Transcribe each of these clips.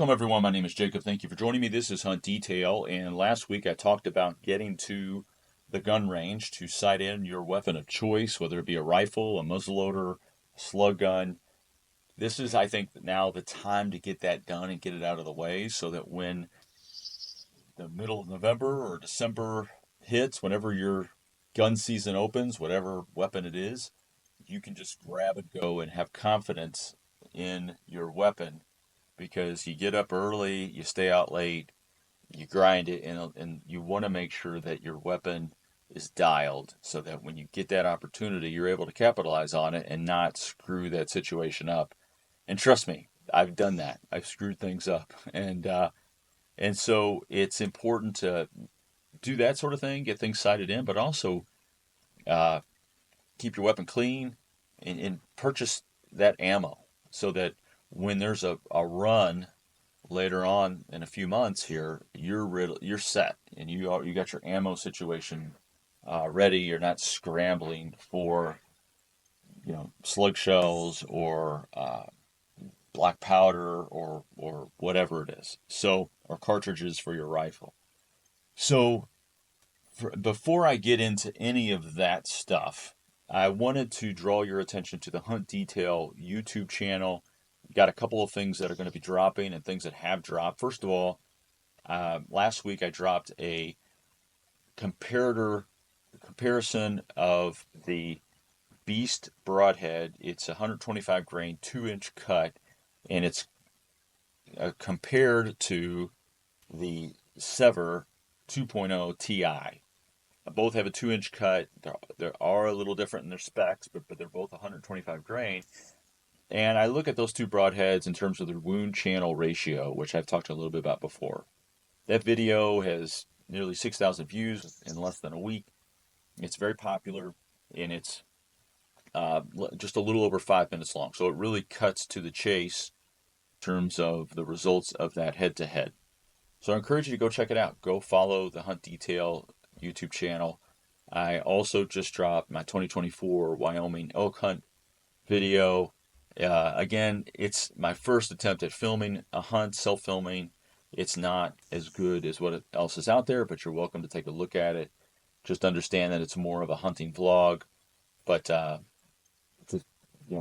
Welcome everyone, my name is Jacob. Thank you for joining me. This is Hunt Detail, and last week I talked about getting to the gun range to sight in your weapon of choice, whether it be a rifle, a muzzleloader, a slug gun. This is, I think, now the time to get that done and get it out of the way so that when the middle of November or December hits, whenever your gun season opens, whatever weapon it is, you can just grab and go and have confidence in your weapon because you get up early, you stay out late, you grind it, and you want to make sure that your weapon is dialed so that when you get that opportunity, you're able to capitalize on it and not screw that situation up. And trust me, I've done that. I've screwed things up, and so it's important to do that sort of thing, get things sighted in, but also uh, keep your weapon clean and purchase that ammo so that when there's a run later on in a few months here, you're set and you got your ammo situation ready. You're not scrambling for slug shells or black powder or whatever it is. So or cartridges for your rifle. So before I get into any of that stuff, I wanted to draw your attention to the Hunt Detail YouTube channel. Got a couple of things that are going to be dropping and things that have dropped. First of all, last week I dropped a comparison of the Beast broadhead. It's a 125 grain 2-inch cut, and it's compared to the Sever 2.0 Ti. Both have a 2-inch cut. They are a little different in their specs, but they're both 125 grain. And I look at those two broadheads in terms of their wound channel ratio, which I've talked a little bit about before. That video has nearly 6,000 views in less than a week. It's very popular, and it's just a little over 5 minutes long. So it really cuts to the chase in terms of the results of that head-to-head. So I encourage you to go check it out. Go follow the Hunt Detail YouTube channel. I also just dropped my 2024 Wyoming elk hunt video. Again, it's my first attempt at filming a hunt, self-filming. It's not as good as what else is out there, but you're welcome to take a look at it. Just understand that it's more of a hunting vlog, but to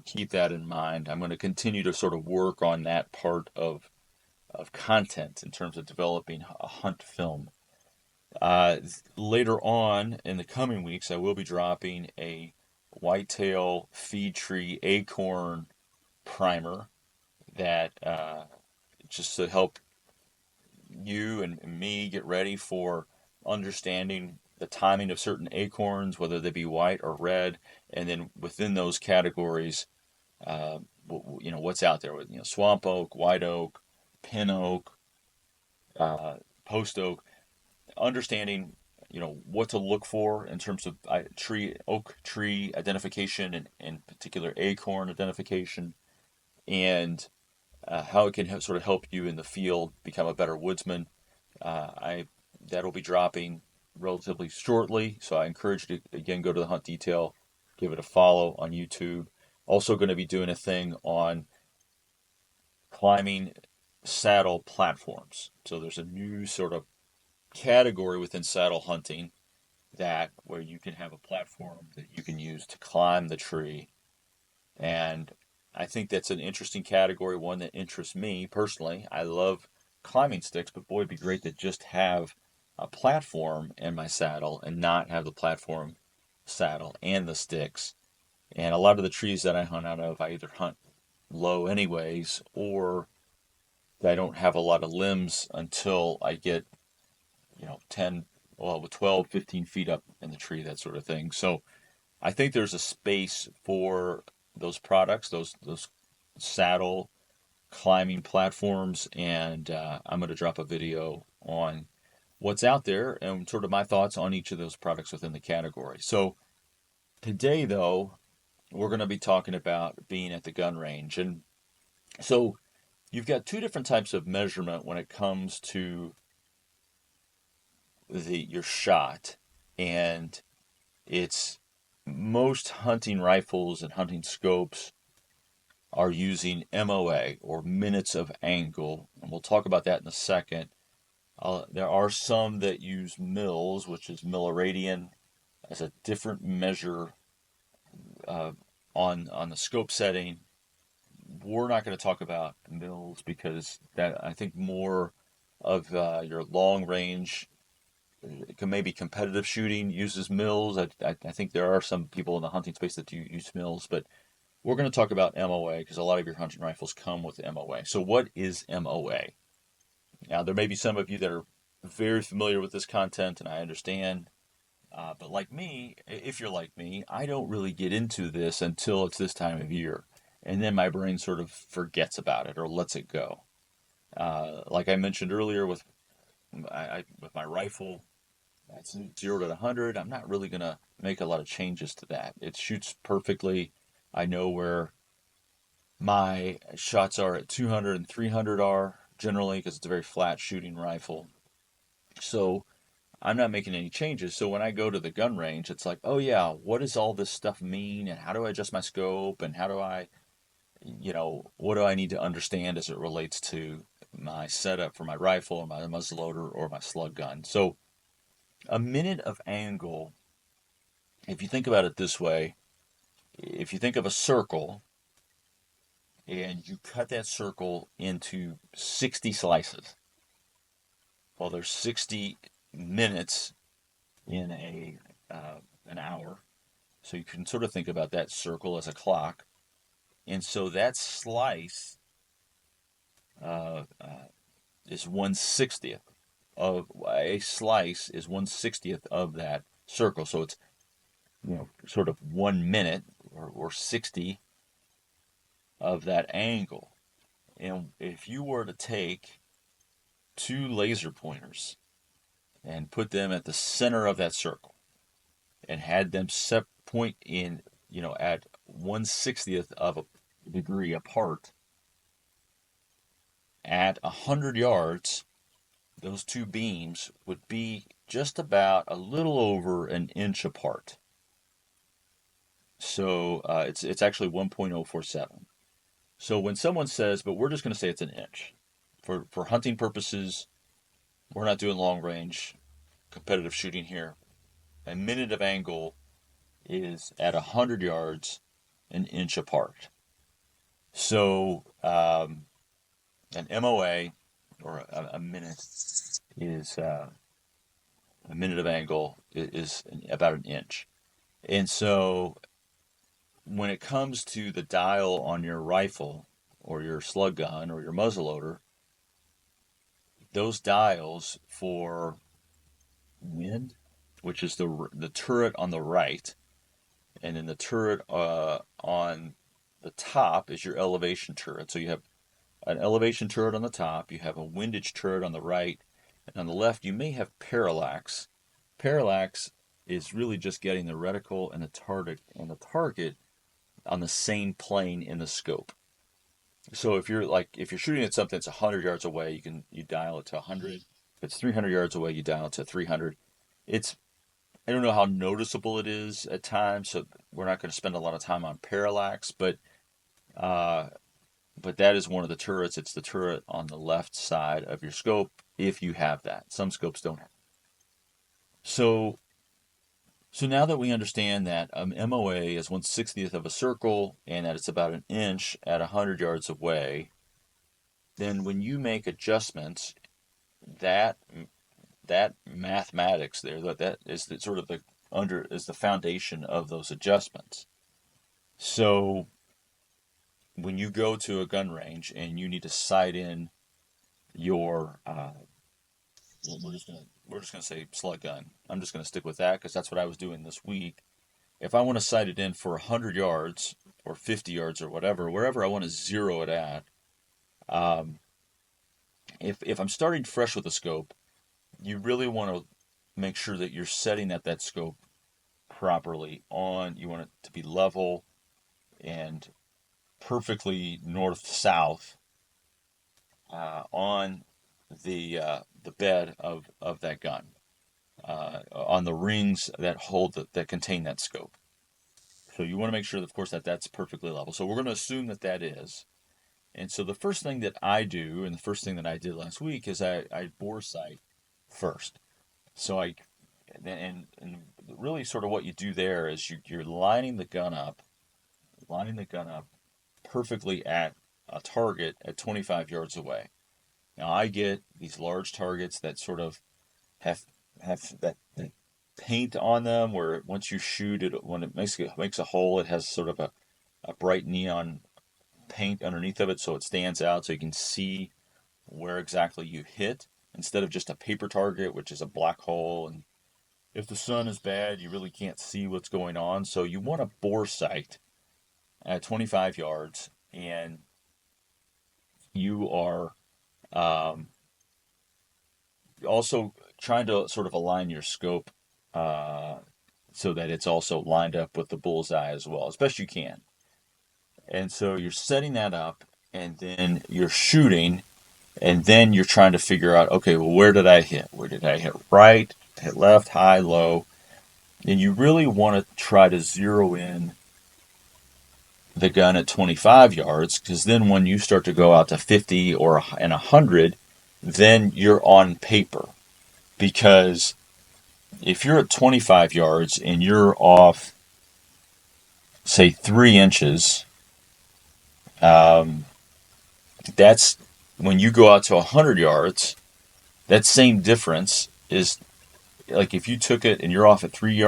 keep that in mind. I'm going to continue to sort of work on that part of content in terms of developing a hunt film. Later on in the coming weeks, I will be dropping a whitetail feed tree acorn primer that just to help you and me get ready for understanding the timing of certain acorns, whether they be white or red, and then within those categories, what's out there with swamp oak, white oak, pin oak, post oak, understanding what to look for in terms of oak tree identification and in particular acorn identification, and how it can sort of help you in the field become a better woodsman. That'll be dropping relatively shortly, so I encourage you to again go to the Hunt Detail, give it a follow on YouTube. Also going to be doing a thing on climbing saddle platforms. So there's a new sort of category within saddle hunting that where you can have a platform that you can use to climb the tree. And I think that's an interesting category, one that interests me personally. I love climbing sticks, but boy, it'd be great to just have a platform in my saddle and not have the platform saddle and the sticks. And a lot of the trees that I hunt out of, I either hunt low anyways, or I don't have a lot of limbs until I get 10, 12, 15 feet up in the tree, that sort of thing. So I think there's a space for those products, those saddle climbing platforms, and I'm going to drop a video on what's out there and sort of my thoughts on each of those products within the category. So today, though, we're going to be talking about being at the gun range. And so you've got two different types of measurement when it comes to your shot, and it's most hunting rifles and hunting scopes are using MOA, or minutes of angle, and we'll talk about that in a second. There are some that use mils, which is milliradian, as a different measure uh, on the scope setting. We're not going to talk about mils because that, I think, more of your long range, maybe competitive shooting uses mils. I think there are some people in the hunting space that do use mils, but we're going to talk about MOA because a lot of your hunting rifles come with MOA. So what is MOA? Now, there may be some of you that are very familiar with this content, and I understand. But like me, if you're like me, I don't really get into this until it's this time of year. And then my brain sort of forgets about it or lets it go. Like I mentioned earlier with my rifle, that's 0 to 100. I'm not really going to make a lot of changes to that. It shoots perfectly. I know where my shots are at 200 and 300 are generally because it's a very flat shooting rifle. So I'm not making any changes. So when I go to the gun range, it's like, oh yeah, what does all this stuff mean? And how do I adjust my scope? And how do I, what do I need to understand as it relates to my setup for my rifle or my muzzleloader or my slug gun? So a minute of angle, if you think about it this way, if you think of a circle and you cut that circle into 60 slices, well, there's 60 minutes in an hour. So you can sort of think about that circle as a clock. And so that slice uh, uh, is 1/60th of a slice is 1/60th of that circle. So it's sort of 1 minute or 60 of that angle. And if you were to take two laser pointers and put them at the center of that circle and had them point in, at 1/60th of a degree apart, at 100 yards, those two beams would be just about a little over an inch apart. So it's actually 1.047. So when someone says, but we're just going to say it's an inch, for hunting purposes, we're not doing long range competitive shooting here. A minute of angle is at 100 yards, an inch apart. So an MOA, or a minute, is a minute of angle is about an inch. And so when it comes to the dial on your rifle or your slug gun or your muzzleloader, those dials for wind, which is the turret on the right, and then the turret on the top is your elevation turret. So you have an elevation turret on the top, you have a windage turret on the right, and on the left you may have parallax. Parallax is really just getting the reticle and the target on the same plane in the scope. So if you're shooting at something that's 100 yards away, you dial it to 100. If it's 300 yards away, you dial it to 300. It's I don't know how noticeable it is at times, so we're not going to spend a lot of time on parallax, uh, but that is one of the turrets. It's the turret on the left side of your scope if you have that. Some scopes don't have. So So now that we understand that MOA is 1/60th of a circle and that it's about an inch at 100 yards away, then when you make adjustments, that that mathematics there, that is the sort of the under is the foundation of those adjustments. So when you go to a gun range and you need to sight in your well, we're just gonna say slug gun. I'm just gonna stick with that because that's what I was doing this week. If I want to sight it in for 100 yards or 50 yards or whatever, wherever I want to zero it at, um, if I'm starting fresh with a scope, you really want to make sure that you're setting at that scope properly on. You want it to be level and perfectly north-south on the bed of that gun, on the rings that contain that scope. So you want to make sure, of course, that that's perfectly level. So we're going to assume that that is. And so the first thing that I do, and the first thing that I did last week, is I bore sight first. So and really sort of what you do there is you're lining the gun up perfectly at a target at 25 yards away. Now I get these large targets that sort of have that paint on them, where once you shoot it, when it makes a hole, it has sort of a bright neon paint underneath of it, so it stands out, so you can see where exactly you hit, instead of just a paper target, which is a black hole. And if the sun is bad, you really can't see what's going on. So you want a bore sight at 25 yards, and you are um, also trying to sort of align your scope uh, so that it's also lined up with the bullseye as well, as best you can. And so you're setting that up, and then you're shooting, and then you're trying to figure out, okay, well, where did I hit? Where did I hit? Right, hit left, high, low. And you really want to try to zero in the gun at 25 yards, because then when you start to go out to 50 or and 100, then you're on paper. Because if you're at 25 yards and you're off, say, 3 inches, um, that's when you go out to 100 yards, that same difference is like if you took it and you're off at 3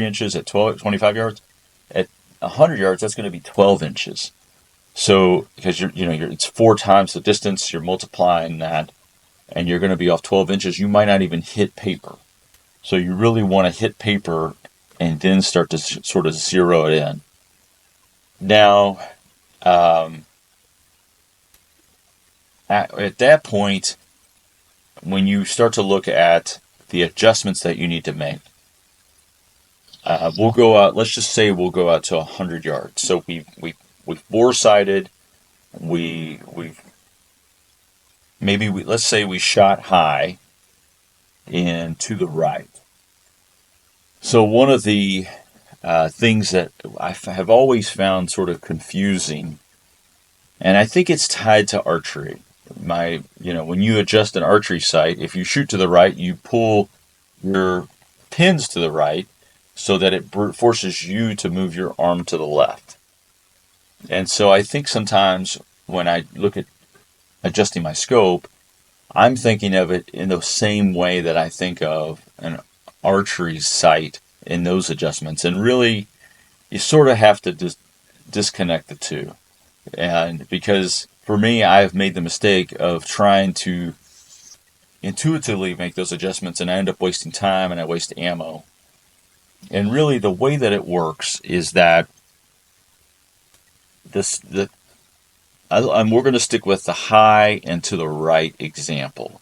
inches at 25 yards, at 100 yards, that's going to be 12 inches. So, because it's 4 times the distance, you're multiplying that, and you're going to be off 12 inches. You might not even hit paper. So you really want to hit paper and then start to sort of zero it in. Now, um, at that point, when you start to look at the adjustments that you need to make, we'll go out. Let's just say we'll go out to 100 yards. So we've bore sighted. We've maybe let's say we shot high and to the right. So one of the things that I have always found sort of confusing, and I think it's tied to archery. When you adjust an archery sight, if you shoot to the right, you pull your pins to the right so that it forces you to move your arm to the left. And so I think sometimes when I look at adjusting my scope, I'm thinking of it in the same way that I think of an archery sight in those adjustments. And really, you sort of have to disconnect the two. And because for me, I've made the mistake of trying to intuitively make those adjustments, and I end up wasting time and I waste ammo. And really, the way that it works is that we're going to stick with the high and to the right example.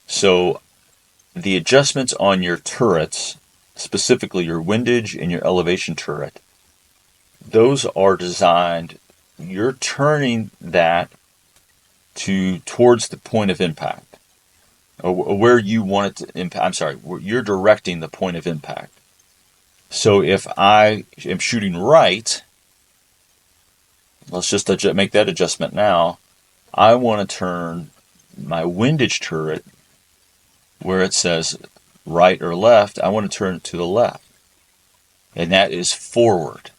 So the adjustments on your turrets, specifically your windage and your elevation turret, those are designed, you're turning that towards the point of impact, or where you want it to impact. I'm sorry, you're directing the point of impact. So if I am shooting right, let's just make that adjustment now. I want to turn my windage turret, where it says right or left, I want to turn it to the left. And that is forward.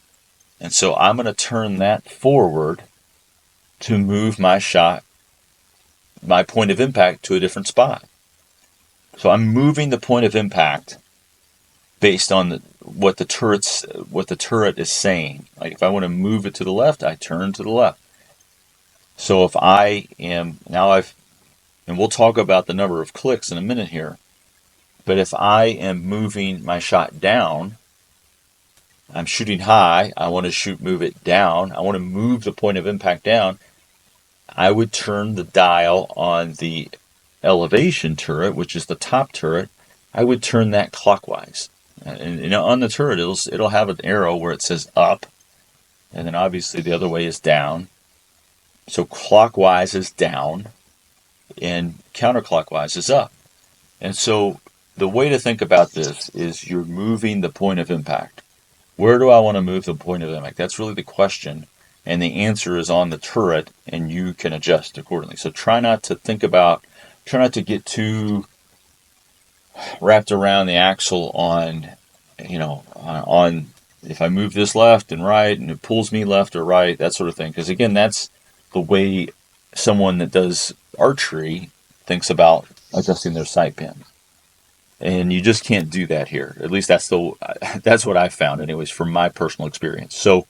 And so I'm going to turn that forward to move my shot, my point of impact, to a different spot. So I'm moving the point of impact based on what the turret is saying. Like if I want to move it to the left, I turn to the left. So if I am and we'll talk about the number of clicks in a minute here, but if I am moving my shot down, I'm shooting high, I want to move it down, I want to move the point of impact down, I would turn the dial on the elevation turret, which is the top turret, I would turn that clockwise. And on the turret, it'll have an arrow where it says up, and then obviously the other way is down. So clockwise is down, and counterclockwise is up. And so the way to think about this is you're moving the point of impact. Where do I want to move the point of impact? That's really the question. And the answer is on the turret, and you can adjust accordingly. So try not to get too wrapped around the axle on, on if I move this left and right and it pulls me left or right, that sort of thing. Because again, that's the way someone that does archery thinks about adjusting their sight pin. And you just can't do that here. At least that's what I found, anyways, from my personal experience. So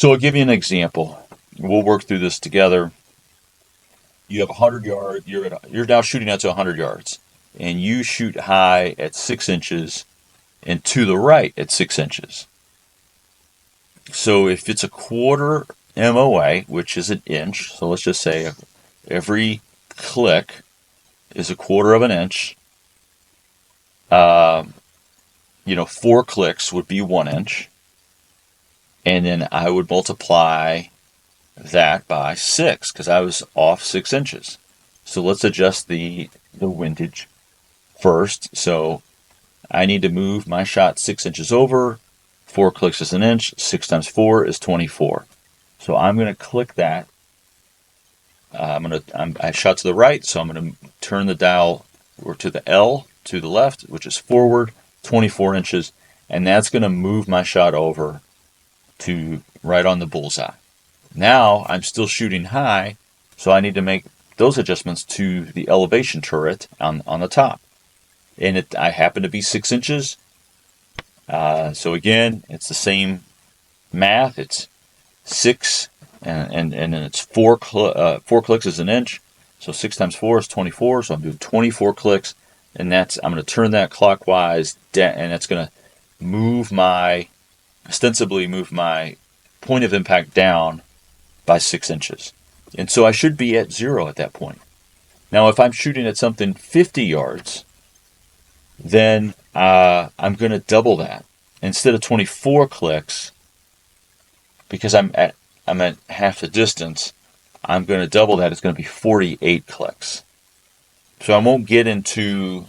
I'll give you an example. We'll work through this together. You have 100 yards. You're now shooting out to 100 yards, and you shoot high at 6 inches and to the right at 6 inches. So if it's a quarter MOA, which is an inch, so let's just say every click is a quarter of an inch. 4 clicks would be 1 inch. And then I would multiply that by 6 because I was off 6 inches. So let's adjust the windage first. So I need to move my shot 6 inches over. 4 clicks is an inch. 6 times 4 is 24. So I'm going to click that. I shot to the right, so I'm going to turn the dial or to the L to the left, which is forward, 24 inches, and that's going to move my shot over to right on the bullseye. Now I'm still shooting high, so I need to make those adjustments to the elevation turret on the top. And I happen to be 6 inches. So again, it's the same math. It's 6, and then it's 4 clicks is an inch. So 6 times 4 is 24. So I'm doing 24 clicks, and I'm going to turn that clockwise, and that's going to ostensibly move my point of impact down by 6 inches. And so I should be at 0 at that point. Now, if I'm shooting at something 50 yards, then I'm going to double that. Instead of 24 clicks, because I'm at half the distance, I'm going to double that. It's going to be 48 clicks. So I won't get into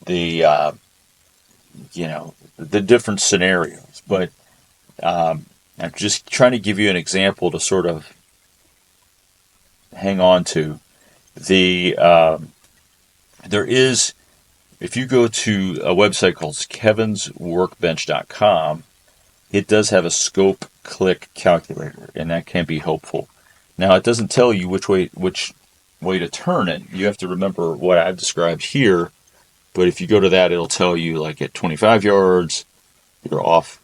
the different scenarios, but I'm just trying to give you an example to sort of hang on to. There is, if you go to a website called kevinsworkbench.com, it does have a scope click calculator, and that can be helpful. Now, it doesn't tell you which way to turn it. You have to remember what I've described here, but if you go to that, it'll tell you like at 25 yards, you're off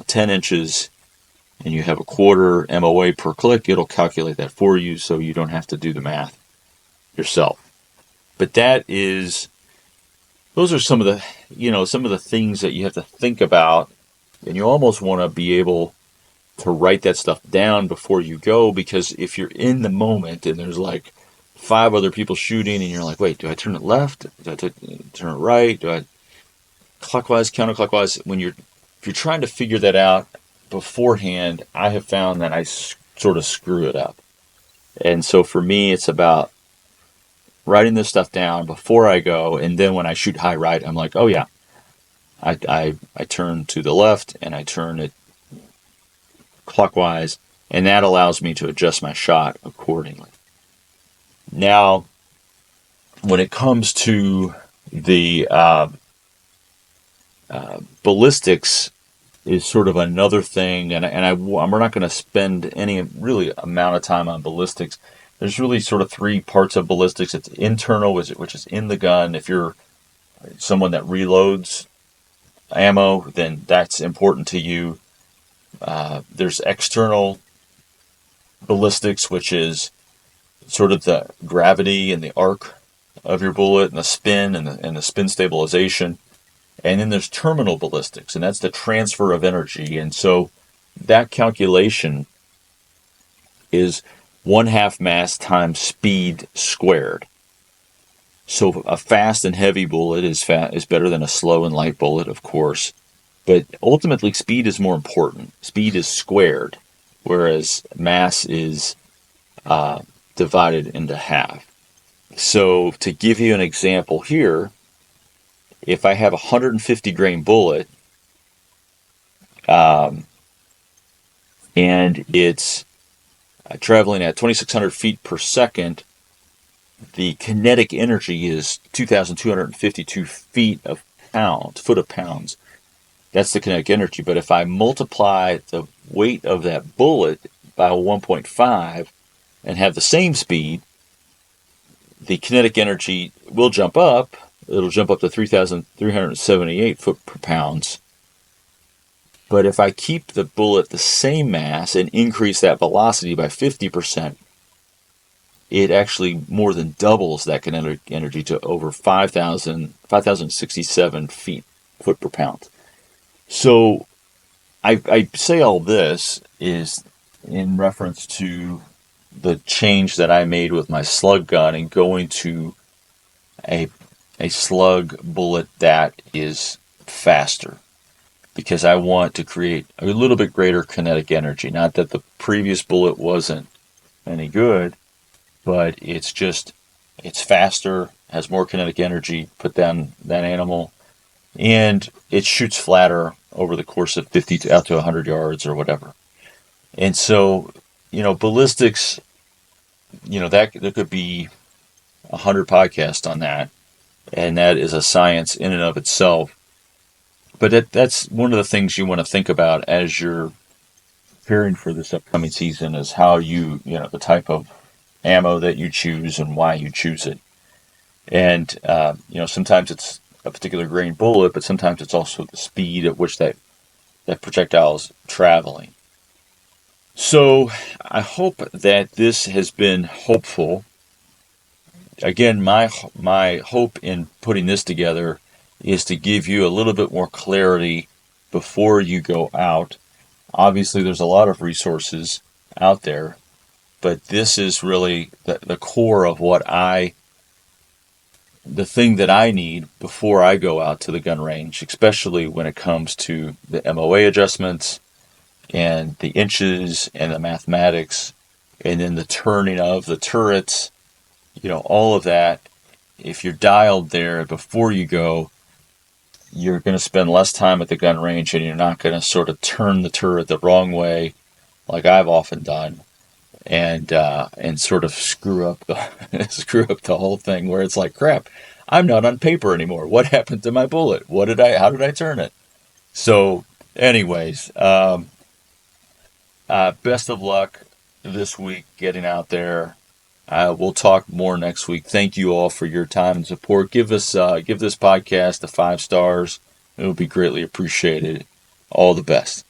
10 inches, and you have a quarter MOA per click. It'll calculate that for you, so you don't have to do the math yourself. But those are some of the things that you have to think about, and you almost want to be able to write that stuff down before you go, because if you're in the moment and there's like 5 other people shooting and you're like, wait, do I turn it left? Do I turn it right? Do I clockwise, counterclockwise? If you're trying to figure that out beforehand, I have found that I sort of screw it up. And so for me, it's about writing this stuff down before I go, and then when I shoot high right, I'm like, oh yeah, I turn to the left and I turn it clockwise, and that allows me to adjust my shot accordingly. Now, when it comes to the ballistics, is sort of another thing, and we're not going to spend any really amount of time on ballistics. There's really sort of 3 parts of ballistics. It's internal, which is in the gun. If you're someone that reloads ammo, then that's important to you. There's external ballistics, which is sort of the gravity and the arc of your bullet and the spin and the spin stabilization. And then there's terminal ballistics, and that's the transfer of energy. And so that calculation is 1/2 mass times speed squared. So a fast and heavy bullet is better than a slow and light bullet, of course. But ultimately, speed is more important. Speed is squared, whereas mass is divided into half. So to give you an example here, if I have a 150 grain bullet, um, and it's traveling at 2,600 feet per second. The kinetic energy is 2,252 foot of pounds. That's the kinetic energy. But if I multiply the weight of that bullet by 1.5 and have the same speed, the kinetic energy will jump up. It'll jump up to 3,378 foot per pounds. But if I keep the bullet the same mass and increase that velocity by 50%, it actually more than doubles that kinetic energy to over 5,067 foot per pound. So I say all this is in reference to the change that I made with my slug gun and going to a slug bullet that is faster, because I want to create a little bit greater kinetic energy. Not that the previous bullet wasn't any good, but it's faster, has more kinetic energy, put down that animal, and it shoots flatter over the course of 50 to out to 100 yards or whatever. And so, ballistics, that there could be 100 podcasts on that, and that is a science in and of itself. But that's one of the things you want to think about as you're preparing for this upcoming season, is how the type of ammo that you choose and why you choose it. And, sometimes it's a particular grain bullet, but sometimes it's also the speed at which that projectile is traveling. So I hope that this has been hopeful. Again, my hope in putting this together is to give you a little bit more clarity before you go out. Obviously, there's a lot of resources out there, but this is really the core of the thing that I need before I go out to the gun range, especially when it comes to the MOA adjustments and the inches and the mathematics, and then the turning of the turrets, all of that. If you're dialed there before you go, you're going to spend less time at the gun range, and you're not going to sort of turn the turret the wrong way like I've often done, and sort of screw up the whole thing, where it's like, crap, I'm not on paper anymore. What happened to my bullet? How did I turn it? So anyways, best of luck this week getting out there. We'll talk more next week. Thank you all for your time and support. Give this podcast 5 stars. It would be greatly appreciated. All the best.